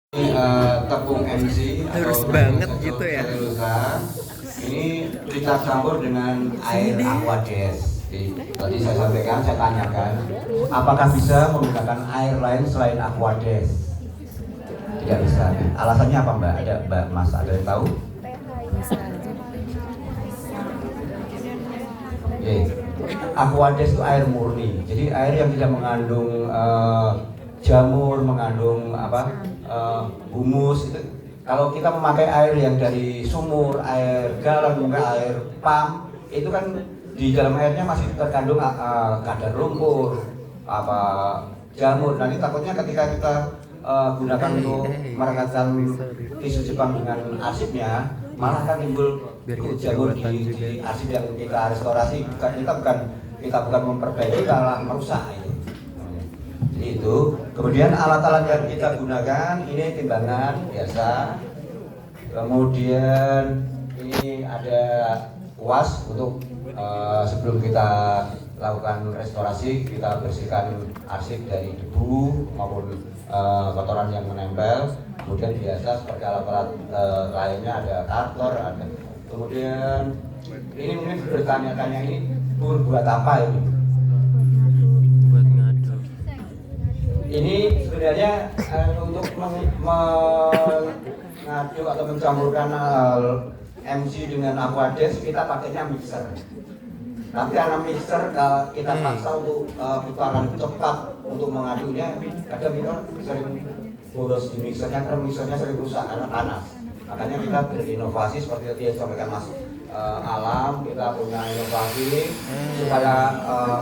Tepung MC Terus atau banget gitu ya. selusa ini kita campur dengan air aquades. Tadi saya sampaikan, saya tanyakan, apakah bisa menggunakan air lain selain aquades? Tidak bisa. Alasannya apa Mbak? Ada Mbak Mas, ada yang tahu? Aquades itu air murni. Jadi air yang tidak mengandung jamur, mengandung humus. Itu kalau kita memakai air yang dari sumur, air galon, air pam, itu kan di dalam airnya masih terkandung kadar lumpur, jamur. Nanti takutnya ketika kita gunakan untuk merekatkan tisu Jepang dengan arsipnya, malah kan timbul jamur di arsip yang kita restorasi. Kita bukan memperbaiki, malah merusak itu. Itu. Kemudian alat-alat yang kita gunakan ini timbangan biasa. Kemudian ini ada kuas untuk sebelum kita lakukan restorasi, kita bersihkan arsip dari debu maupun kotoran yang menempel. Kemudian biasa seperti alat-alat lainnya ada kartor, ada. Kemudian ini mungkin bertanya-tanya, ini buat apa ini? Buat ngadu. Ini sebenarnya untuk mengadu atau mencampurkan MC dengan aquades, kita pakainya mixer. Tapi karena mixer kita paksa untuk putaran cepat untuk mengadunya, kadang kita sering boros di mixernya karena mixernya sering rusak karena panas. Makanya kita berinovasi seperti tadi yang disampaikan Mas Alam, kita punya inovasi supaya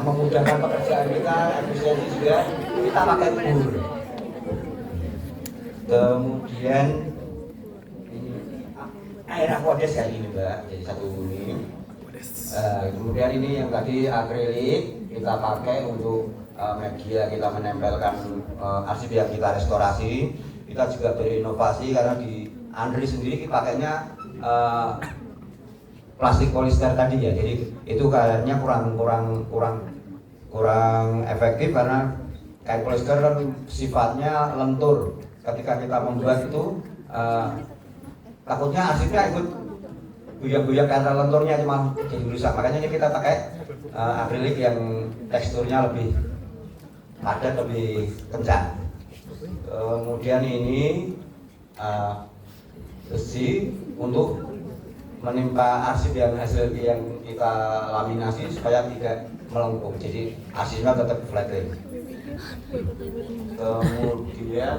memudahkan pekerjaan kita, efisiensi juga, kita pakai bur. Kemudian ini air aquades kayak ini Mbak, jadi satu ini. Kemudian ini yang tadi akrilik kita pakai untuk media kita menempelkan arsip yang kita restorasi. Kita juga berinovasi karena di Andri sendiri kita pakainya plastik polister tadi ya, jadi itu kayaknya kurang efektif karena kain polister kan sifatnya lentur. Ketika kita membuat itu takutnya arsipnya ikut goyang-goyang karena lenturnya cuma jadi rusak. Makanya kita pakai akrilik yang teksturnya lebih padat, lebih kencang. Kemudian ini besi untuk menimpa arsip yang hasil yang kita laminasi supaya tidak melengkung, jadi arsipnya tetap flating. Kemudian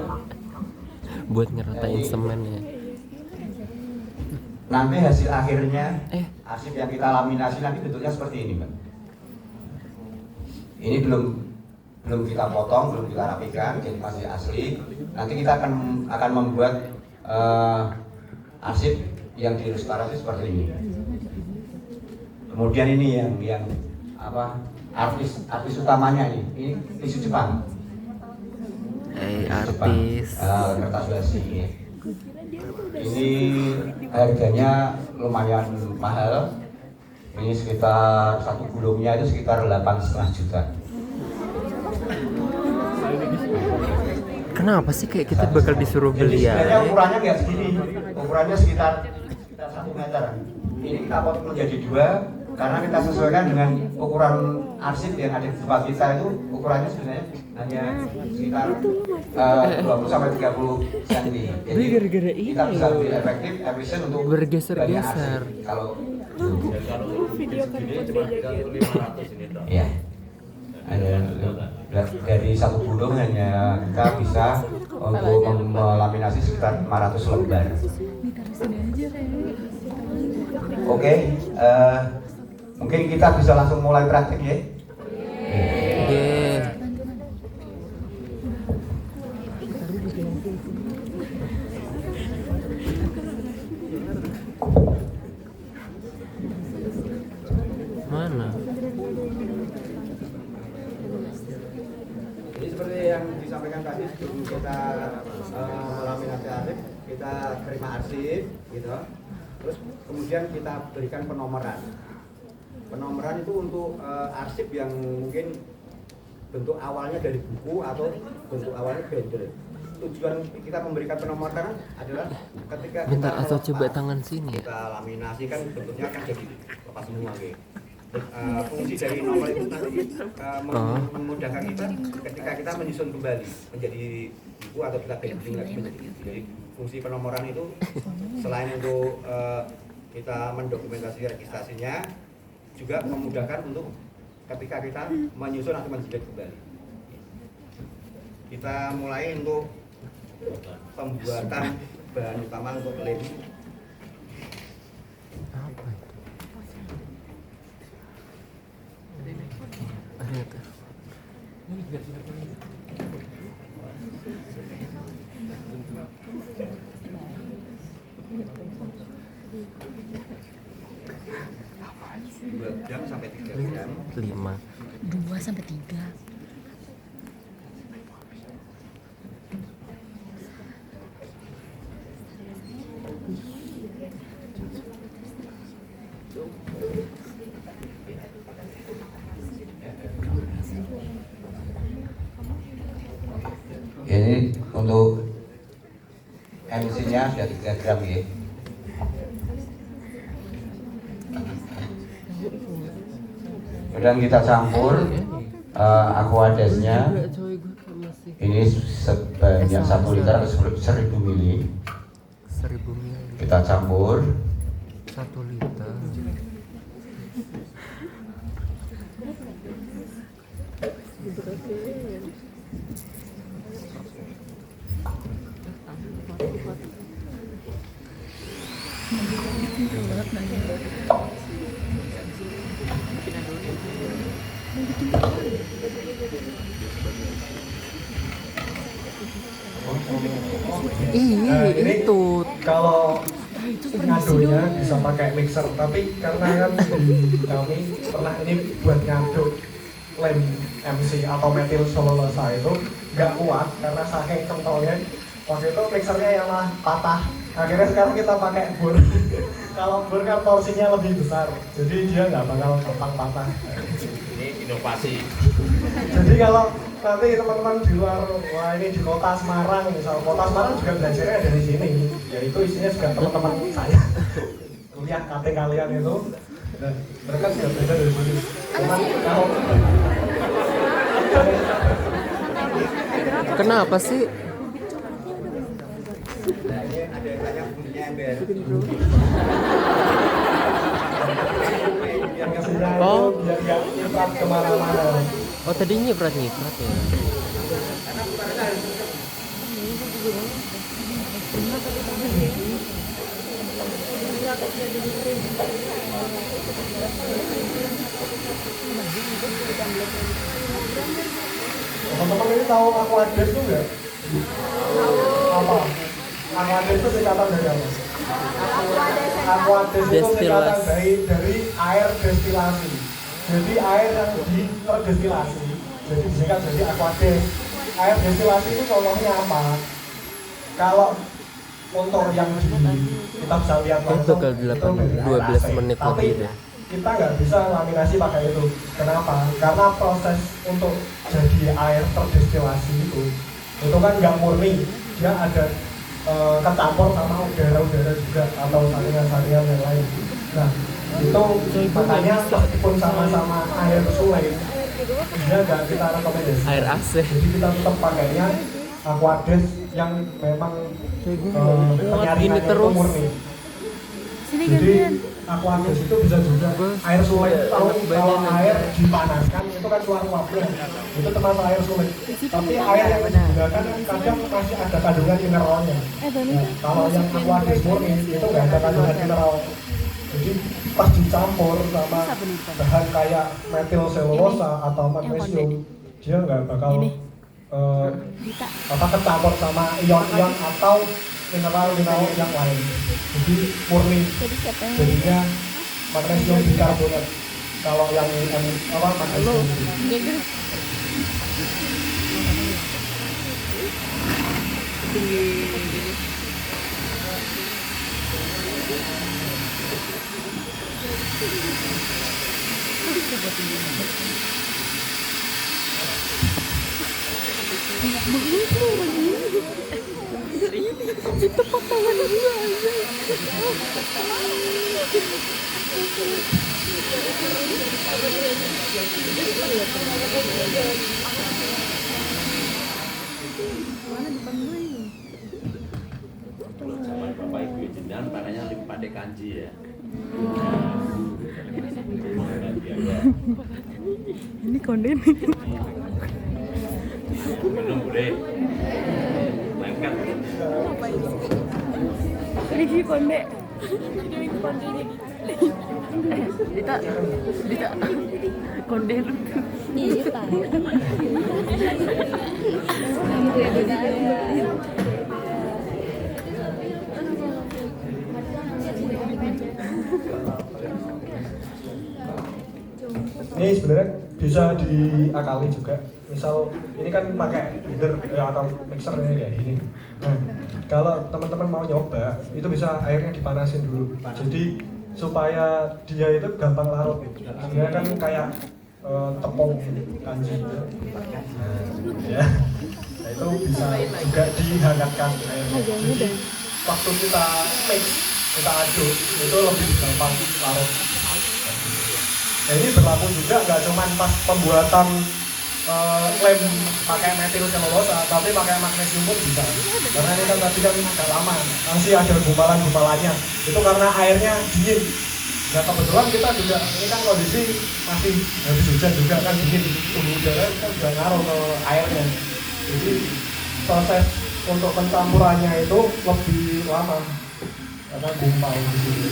Buat ngeratain semen ya. nanti hasil akhirnya arsip yang kita laminasi nanti bentuknya seperti ini Mbak. Ini belum kita potong, belum kita rapikan, jadi masih asli. Nanti kita akan membuat arsip yang direstorasi seperti ini. Kemudian ini yang artis utamanya ini tisu Jepang. Artis. Kertas basi. Ini harganya lumayan mahal. Ini sekitar satu gulungnya itu sekitar 8,5 juta. Kenapa sih kayak kita bakal disuruh beli ya? Sebenarnya ukurannya nggak segini, ukurannya sekitar 1 meter. Ini kita potong menjadi 2 karena kita sesuaikan dengan ukuran arsip yang ada di tempat kita. Itu ukurannya sebenarnya hanya sekitar 20 sampai 30 cm. Jadi kita bisa lebih efektif, efisien untuk bergeser-geser. Kalau video kan ya, dari satu gulung hanya kita bisa untuk melaminasi sekitar 500 lembar. Oke, mungkin kita bisa langsung mulai praktik ya. Mana? Jadi seperti yang disampaikan tadi, sebelum kita melaminasi arsip, kita terima arsip, gitu. Terus kemudian kita berikan penomoran. Penomoran itu untuk arsip yang mungkin bentuk awalnya dari buku atau bentuk awalnya bendel. tujuan kita memberikan penomoran adalah ketika Bentar, kita atau coba melepas, tangan sini ya. kita laminasi kan bentuknya akan jadi lepas semua gitu. Fungsi dari nomor itu nanti memudahkan kita ketika kita menyusun kembali menjadi buku atau kita printing lagi menjadi buku. Jadi fungsi penomoran itu selain untuk kita mendokumentasi registrasinya juga memudahkan untuk ketika kita menyusun atau menjilid kembali. Kita mulai untuk pembuatan bahan utama untuk lem. Apa itu? Ternyata. Dua jam sampai 3 jam. 5. 2 sampai 3. Ini untuk MC-nya sudah 3 gram ya. Kemudian kita campur aquadesnya. Ini sebanyak 1 liter atau 1000 mili. 1000 ml. Kita campur. 1 liter. Nah, ini Itu kalau ngadonya bisa pakai mixer, tapi karena kan di kami pernah ini buat ngaduk lem MC atau metil selulosa itu nggak kuat karena saking kentalnya. Waktu itu mixernya yang malah patah. Akhirnya sekarang kita pakai bor. Kalau bor kan porsinya lebih besar, jadi dia nggak bakal gampang patah. Ini inovasi. Jadi kalau nanti teman-teman di luar, wah ini di kota Semarang, misal kota Semarang juga belajarnya dari sini, yaitu isinya juga teman-teman saya kuliah KT kalian itu, dan mereka juga belajar dari sini. Cuman kalau kenapa sih? Nah, ini ada yang tanya fungsinya ember. yang mesinnya Oh. itu biar nggak nyiprat kemana-mana. Oh, tadi nyiprat ya. Teman-teman ini tahu aquades itu nggak? Apa? Aquades itu singkatan dari apa? Aquades itu singkatan dari air destilasi. Jadi air yang terdestilasi, jadi disingkat jadi aquades. Air destilasi itu contohnya apa? Kalau motor yang kita bisa lihat langsung bakal itu dari 12 air AC. menit Tapi lebih deh. kita nggak bisa laminasi pakai itu. Kenapa? Karena proses untuk jadi air terdestilasi itu kan nggak murni, dia ada kecampur sama udara-udara juga atau saringan-saringan yang lain. Nah itu makanya meskipun sama-sama air sungai, dia nggak kita rekomendasi. Air AC. Jadi kita tetap pakainya aquades yang memang Gini penyaringannya itu terus. murni. Sini Jadi gantian. aquades itu bisa juga air sungai. Tahu kalau air dipanaskan itu kan keluar uapnya, itu termasuk air sungai. Tapi air yang digunakan kadang masih ada kandungan mineralnya. Nah, kalau yang aquades murni itu nggak ada kandungan mineral. Jadi pas dicampur sama bahan kayak metil selulosa atau magnesium, dia nggak bakal kecampur sama ion-ion atau mineral-mineral yang lain. Jadi murni. Jadinya magnesium bikarbonat. Kalau yang magnesium. Itu potongan gua aja. Zaman bapak ibu jenengan makanya lebih pandai kanji ya. Ini konde nih. Belum boleh. Lengket. Ini konde. Dita konde lu. Iya, Pak. Ini sebenarnya bisa diakali juga. Misal ini kan pakai blender atau mixer ini kayak gini. Nah, kalau teman-teman mau nyoba, itu bisa airnya dipanasin dulu. Jadi supaya dia itu gampang larut. Sebenarnya kan kayak tepung kanji. Nah, ya. Nah, itu bisa juga dihangatkan airnya. Jadi waktu kita mix, kita aduk, itu lebih gampang larut. Nah, ini berlaku juga nggak cuma pas pembuatan lem pakai metil selulosa, tapi pakai magnesium pun bisa. Karena ini kan tadi kan agak lama, masih ada gumpalan-gumpalannya. Itu karena airnya dingin. Nah kebetulan kita juga, ini kan kondisi masih habis hujan juga kan dingin. Suhu udara kan sudah ngaruh ke airnya. Jadi proses untuk pencampurannya itu lebih lama karena gumpal di sini.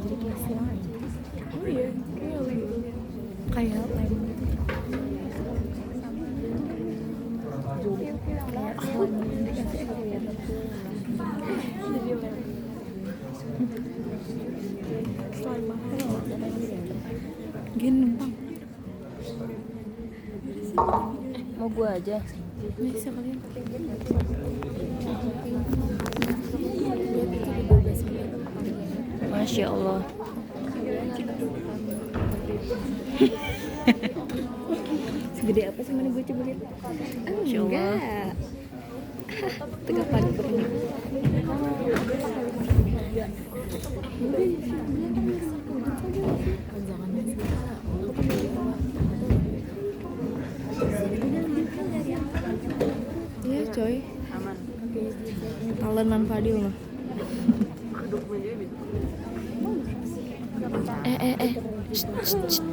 Jadi kayak siang aja. Oh iya, kayak lem gitu. Selain mahal. Gini numpang. Mau gua aja. Bisa kalian. Masya Allah. Segede apa sih mana gue coba lihat? Masya Allah. Tegapan begini. Iya coy. Aman. Talenan Fadil mah. Shh, shh, shh.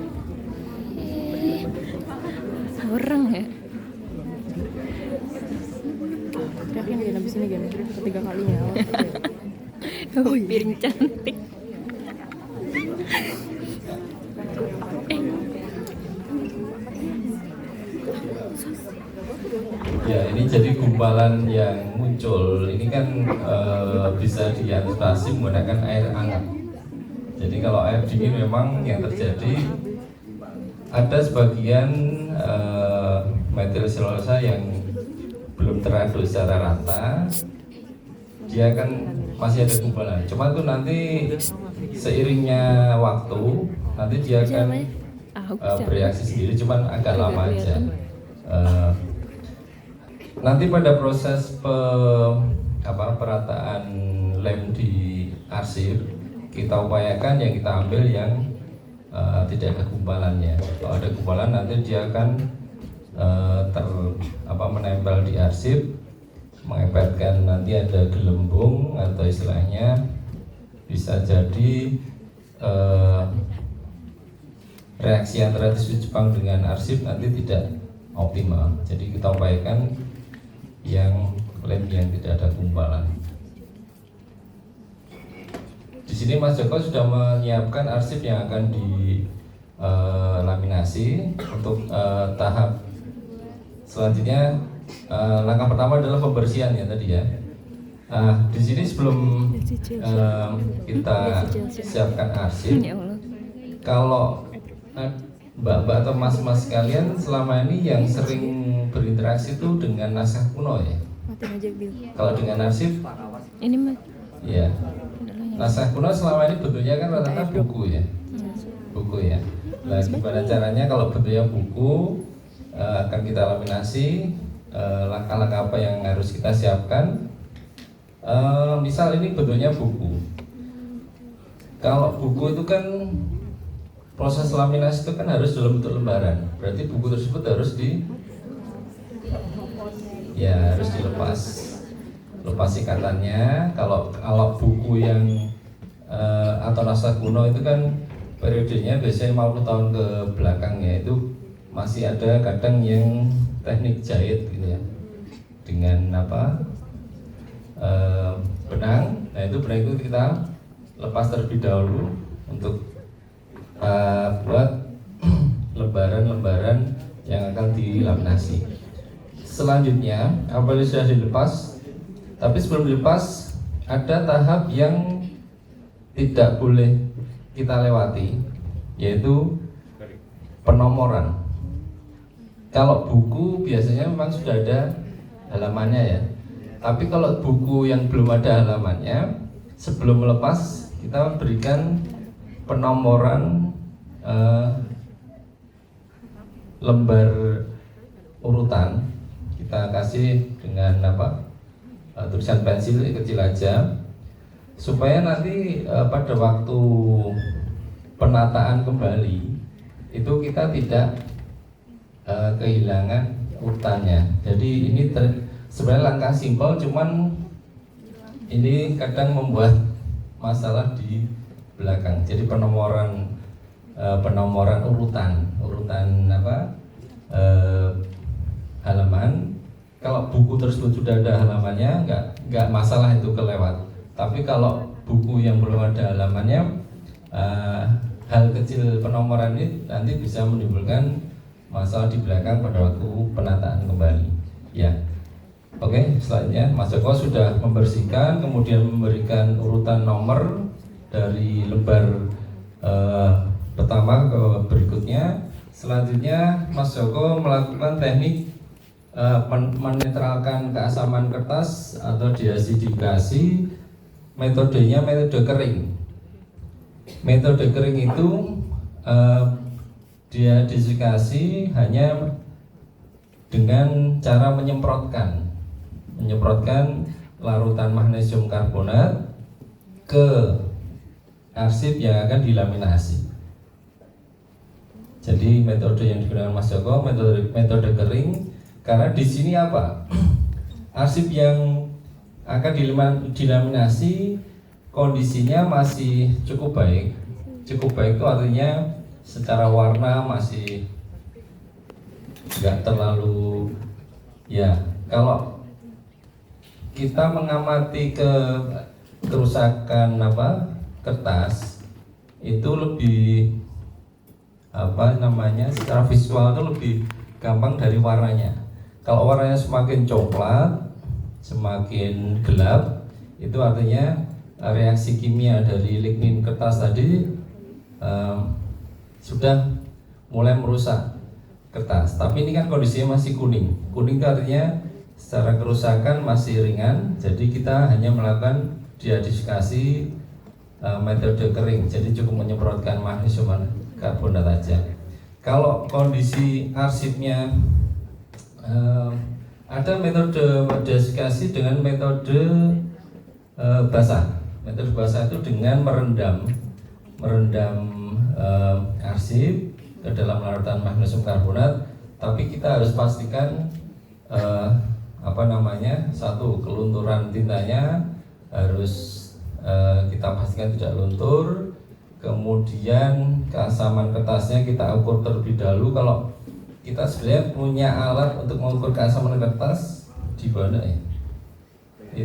Orang ya. Yakin gak habis ini gak? Ketiga kalinya. Piring cantik. Ya, ini jadi gumpalan yang muncul. Ini kan bisa diantisipasi menggunakan air hangat. Jadi kalau air dingin memang yang terjadi ada sebagian metil selulosa yang belum teraduk secara rata, dia akan masih ada gumpalan. Cuma tuh nanti seiringnya waktu nanti dia akan bereaksi sendiri, cuman agak lama aja. Nanti pada proses perataan lem di arsip, kita upayakan yang kita ambil yang tidak ada gumpalannya. Kalau ada gumpalan nanti dia akan menempel di arsip, mengepetkan, nanti ada gelembung atau istilahnya bisa jadi reaksi antara tisu Jepang dengan arsip nanti tidak optimal. Jadi kita upayakan yang lem yang tidak ada gumpalan. Di sini Mas Joko sudah menyiapkan arsip yang akan dilaminasi untuk tahap selanjutnya. Langkah pertama adalah pembersihan ya tadi ya. Di sini sebelum kita siapkan arsip, kalau mbak-mbak atau mas-mas sekalian selama ini yang sering berinteraksi itu dengan naskah kuno ya? Matiin aja Bil. Kalau dengan arsip, Ini mah ya naskah kuno selama ini bentuknya kan rata-rata buku ya, buku ya. Nah, gimana caranya kalau bentuknya buku akan kita laminasi, langkah-langkah apa yang harus kita siapkan. Misal ini bentuknya buku. Kalau buku itu kan proses laminasi itu kan harus dalam bentuk lembaran. Berarti buku tersebut harus harus lepas ikatannya. Kalau buku yang atau naskah kuno itu kan periodenya biasanya 50 tahun ke belakang ya, itu masih ada kadang yang teknik jahit gitu ya, dengan benang. Nah itu benang itu kita lepas terlebih dahulu untuk buat lembaran-lembaran yang akan dilaminasi. Selanjutnya apabila sudah dilepas, tapi sebelum dilepas ada tahap yang tidak boleh kita lewati, yaitu penomoran. Kalau buku biasanya memang sudah ada halamannya ya, tapi kalau buku yang belum ada halamannya, sebelum melepas kita berikan penomoran lembar urutan. Kita kasih dengan tulisan pensil kecil aja, supaya nanti pada waktu penataan kembali itu kita tidak kehilangan urutannya. Jadi ini sebenarnya langkah simpel, cuman ini kadang membuat masalah di belakang. Jadi penomoran urutan halaman. Kalau buku tersebut sudah ada halamannya, nggak masalah itu kelewat. Tapi kalau buku yang belum ada halamannya, hal kecil penomoran ini nanti bisa menimbulkan masalah di belakang pada waktu penataan kembali. Ya, oke. Selanjutnya Mas Joko sudah membersihkan, kemudian memberikan urutan nomor dari lembar pertama ke berikutnya. Selanjutnya Mas Joko melakukan teknik menetralkan keasaman kertas atau deasidifikasi. Metodenya metode kering. Metode kering itu deasidifikasi hanya dengan cara menyemprotkan larutan magnesium karbonat ke arsip yang akan dilaminasi. Jadi metode yang digunakan Mas Joko metode kering, karena di sini arsip yang akan dilaminasi kondisinya masih cukup baik. Cukup baik itu artinya secara warna masih nggak terlalu kalau kita mengamati kerusakan kertas itu lebih secara visual itu lebih gampang dari warnanya. Kalau warnanya semakin coklat, semakin gelap, itu artinya reaksi kimia dari lignin kertas tadi sudah mulai merusak kertas. Tapi ini kan kondisinya masih kuning. Kuning itu artinya secara kerusakan masih ringan. Jadi kita hanya melakukan deasidifikasi metode kering. Jadi cukup menyemprotkan magnesium karbonat aja. Kalau kondisi arsipnya ada metode deasidifikasi dengan metode basah. Metode basah itu dengan merendam arsip ke dalam larutan magnesium karbonat, tapi kita harus pastikan satu, kelunturan tintanya harus kita pastikan tidak luntur. Kemudian keasaman kertasnya kita ukur terlebih dahulu. Kalau kita sebenarnya punya alat untuk mengukur keasaman kertas di mana ya?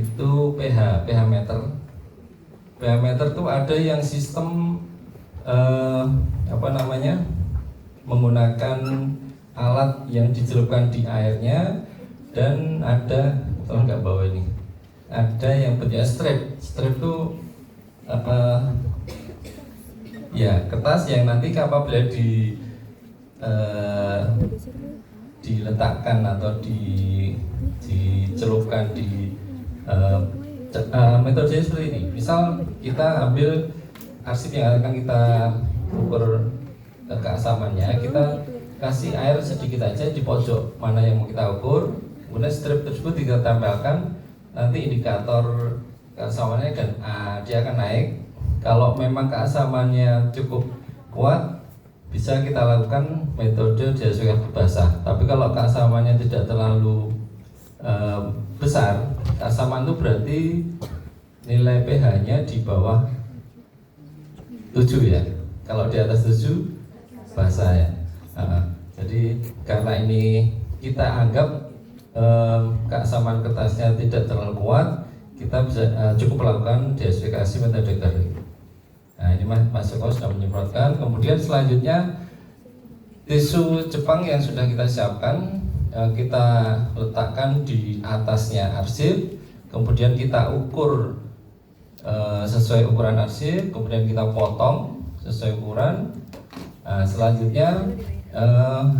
Itu pH meter. pH meter itu ada yang sistem menggunakan alat yang dicelupkan di airnya, dan ada, tolong nggak bawa ini, ada yang bentuknya strip. Strip itu ya kertas yang nanti apabila diletakkan atau dicelupkan di metode seperti ini. Misal kita ambil arsip yang akan kita ukur keasamannya, kita kasih air sedikit aja di pojok mana yang mau kita ukur, kemudian strip tersebut kita tempelkan, nanti indikator keasamannya dan dia akan naik. Kalau memang keasamannya cukup kuat, bisa kita lakukan metode dehydrasi basah. Tapi kalau keasamannya tidak terlalu besar, keasaman itu berarti nilai pH-nya di bawah 7 ya. Kalau di atas 7 basah ya. Jadi karena ini kita anggap keasaman kertasnya tidak terlalu kuat, kita bisa cukup melakukan dehydrasi metode kering. Nah ini Mas Joko sudah menyemprotkan. Kemudian selanjutnya tisu Jepang yang sudah kita siapkan, kita letakkan di atasnya arsip, kemudian kita ukur sesuai ukuran arsip, kemudian kita potong sesuai ukuran. Selanjutnya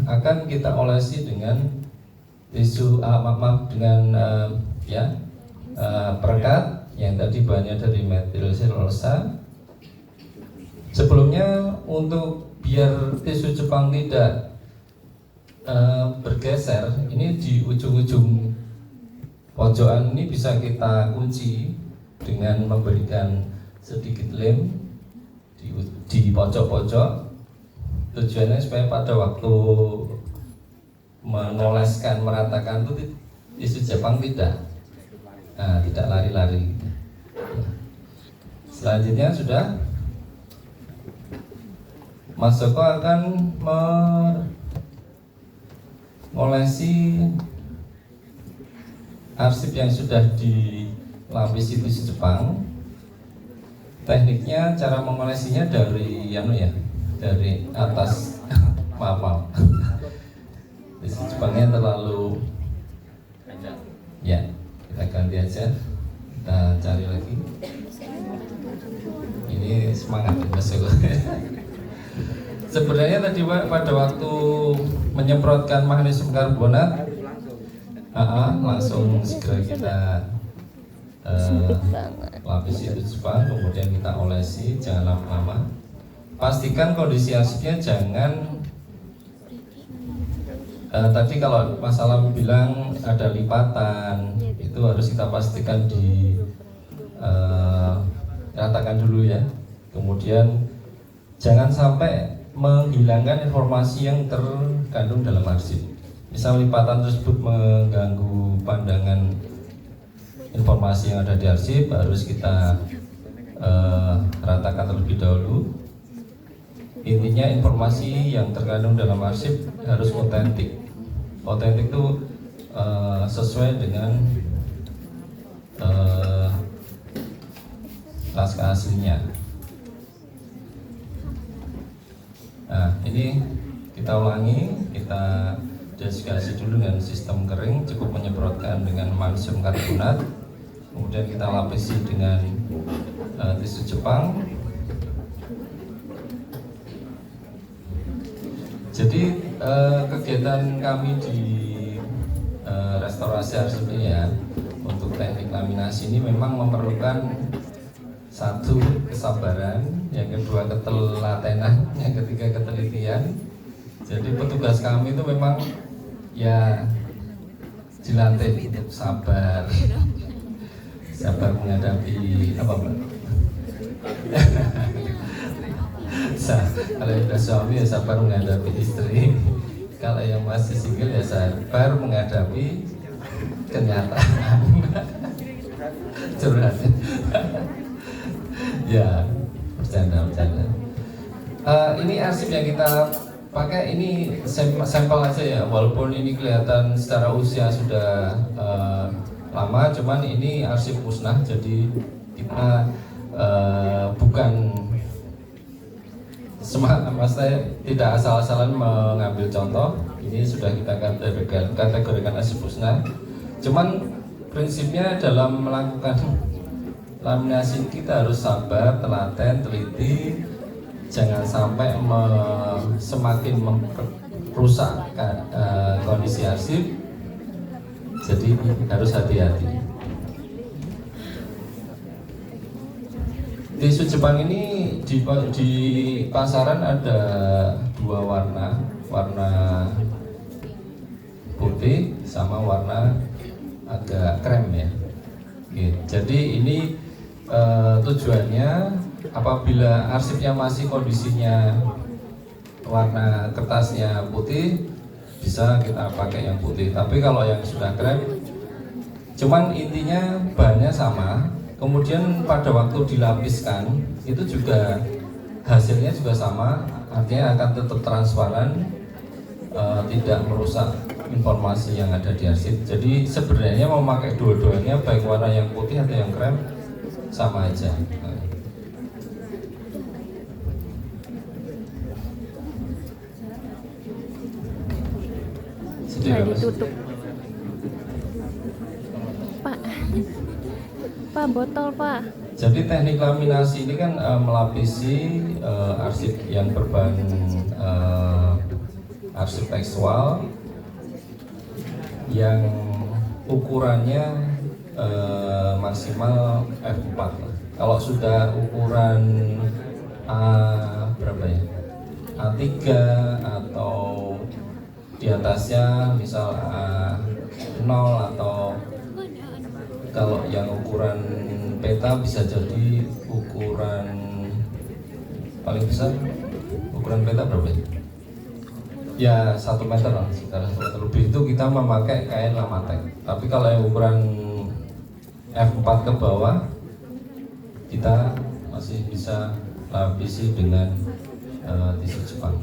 akan kita olesi dengan tisu dengan perekat yang tadi bahannya dari metil selulosa. Sebelumnya untuk biar tisu Jepang tidak bergeser, ini di ujung-ujung pojokan ini bisa kita kunci dengan memberikan sedikit lem di pojok-pojok. Tujuannya supaya pada waktu mengoleskan, meratakan itu tisu Jepang tidak lari-lari. Selanjutnya sudah Mas Joko akan mengolesi arsip yang sudah dilapisi tisu Jepang. Tekniknya, cara mengolesinya dari dari atas. maaf. Tisu Jepangnya terlalu ya, kita ganti aja, kita cari lagi. Ini semangat Mas Joko. Sebenarnya tadi pada waktu menyemprotkan magnesium karbonat, langsung segera kita lapisi itu Jepang, kemudian kita olesi, jangan lama-lama. Pastikan kondisi arsipnya jangan tadi kalau Mas Alam bilang ada lipatan, itu harus kita pastikan ratakan dulu ya. Kemudian jangan sampai menghilangkan informasi yang terkandung dalam arsip. Misal lipatan tersebut mengganggu pandangan informasi yang ada di arsip, harus kita ratakan terlebih dahulu. Intinya informasi yang terkandung dalam arsip harus otentik. Otentik itu sesuai dengan naskah aslinya. Nah, ini kita ulangi, kita dehydrasi dulu dengan sistem kering, cukup menyemprotkan dengan magnesium karbonat, kemudian kita lapisi dengan tisu Jepang. Jadi kegiatan kami di restorasi arsip ini ya, untuk teknik laminasi ini memang memerlukan satu, kesabaran, yang kedua ketelatenan, yang ketiga ketelitian. Jadi petugas kami itu memang ya dilatih untuk sabar menghadapi apa Mbak? Kalau yang udah suami ya sabar menghadapi istri, kalau yang masih single ya sabar menghadapi kenyataan. Curhat. Ya, bercanda. Ini arsip yang kita pakai ini sampel aja ya, walaupun ini kelihatan secara usia sudah lama, cuman ini arsip musnah, jadi kita bukan maksudnya tidak asal-asalan mengambil contoh. Ini sudah kita kategorikan arsip musnah. Cuman prinsipnya dalam melakukan laminasi kita harus sabar, telaten, teliti, jangan sampai semakin merusak kondisi arsip. Jadi harus hati-hati. Tisu Jepang ini di pasaran ada dua warna putih sama warna agak krem ya. Oke, jadi ini tujuannya apabila arsipnya masih kondisinya warna kertasnya putih, bisa kita pakai yang putih. Tapi kalau yang sudah krem, cuman intinya bahannya sama. Kemudian pada waktu dilapiskan itu juga hasilnya juga sama, artinya akan tetap transparan, tidak merusak informasi yang ada di arsip. Jadi sebenarnya mau pakai dua-duanya, baik warna yang putih atau yang krem, sama aja. Nggak ditutup. Pak, botol Pak. Jadi teknik laminasi ini kan melapisi arsip yang berbahan arsip tekstual yang ukurannya maksimal F4 lah. Kalau sudah ukuran berapa ya? A3 atau di atasnya misal A0 atau kalau yang ukuran peta bisa jadi ukuran paling besar, ukuran peta berapa ya? 1 meter lah, sekitar 1 meter lebih itu kita memakai kain Lamatek. Tapi kalau yang ukuran F4 ke bawah kita masih bisa lapisi dengan tisu Jepang.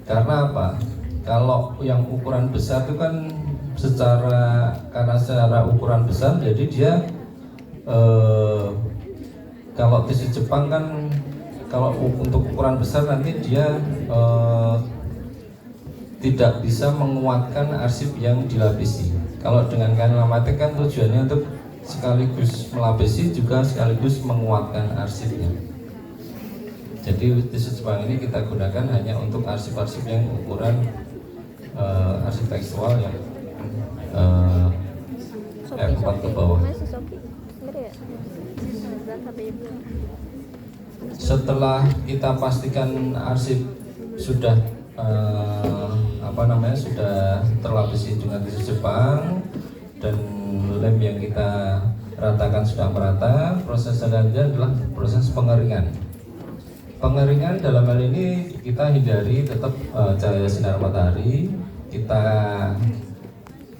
Karena apa? Kalau yang ukuran besar itu kan karena secara ukuran besar, jadi dia kalau tisu Jepang kan kalau untuk ukuran besar nanti dia tidak bisa menguatkan arsip yang dilapisi. Kalau dengan kain Lamatek kan tujuannya untuk sekaligus melapisi juga sekaligus menguatkan arsipnya. Jadi tisu Jepang ini kita gunakan hanya untuk arsip-arsip yang ukuran arsip tekstual yang F4 ke bawah. Setelah kita pastikan arsip sudah sudah terlapisi dengan tisu Jepang dan lem yang kita ratakan sudah merata, proses selanjutnya adalah proses pengeringan. Pengeringan dalam hal ini kita hindari tetap cahaya sinar matahari, kita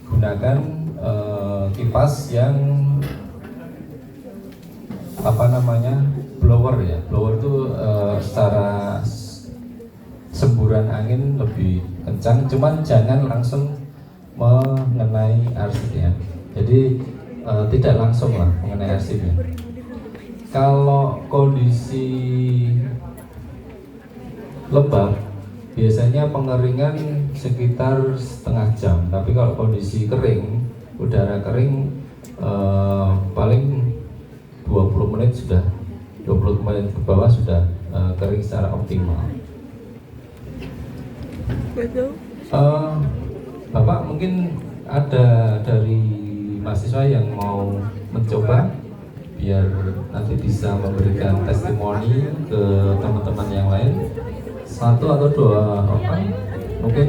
gunakan kipas yang blower ya. Blower itu secara semburan angin lebih kencang, cuman jangan langsung mengenai arsipnya. Jadi tidak langsung lah mengenai arsipnya. Kalau kondisi lembab biasanya pengeringan sekitar setengah jam, tapi kalau kondisi kering, udara kering paling 20 menit sudah, 20 menit ke bawah sudah kering secara optimal. Bapak mungkin ada dari mahasiswa yang mau mencoba biar nanti bisa memberikan testimoni ke teman-teman yang lain, 1 atau 2 orang mungkin.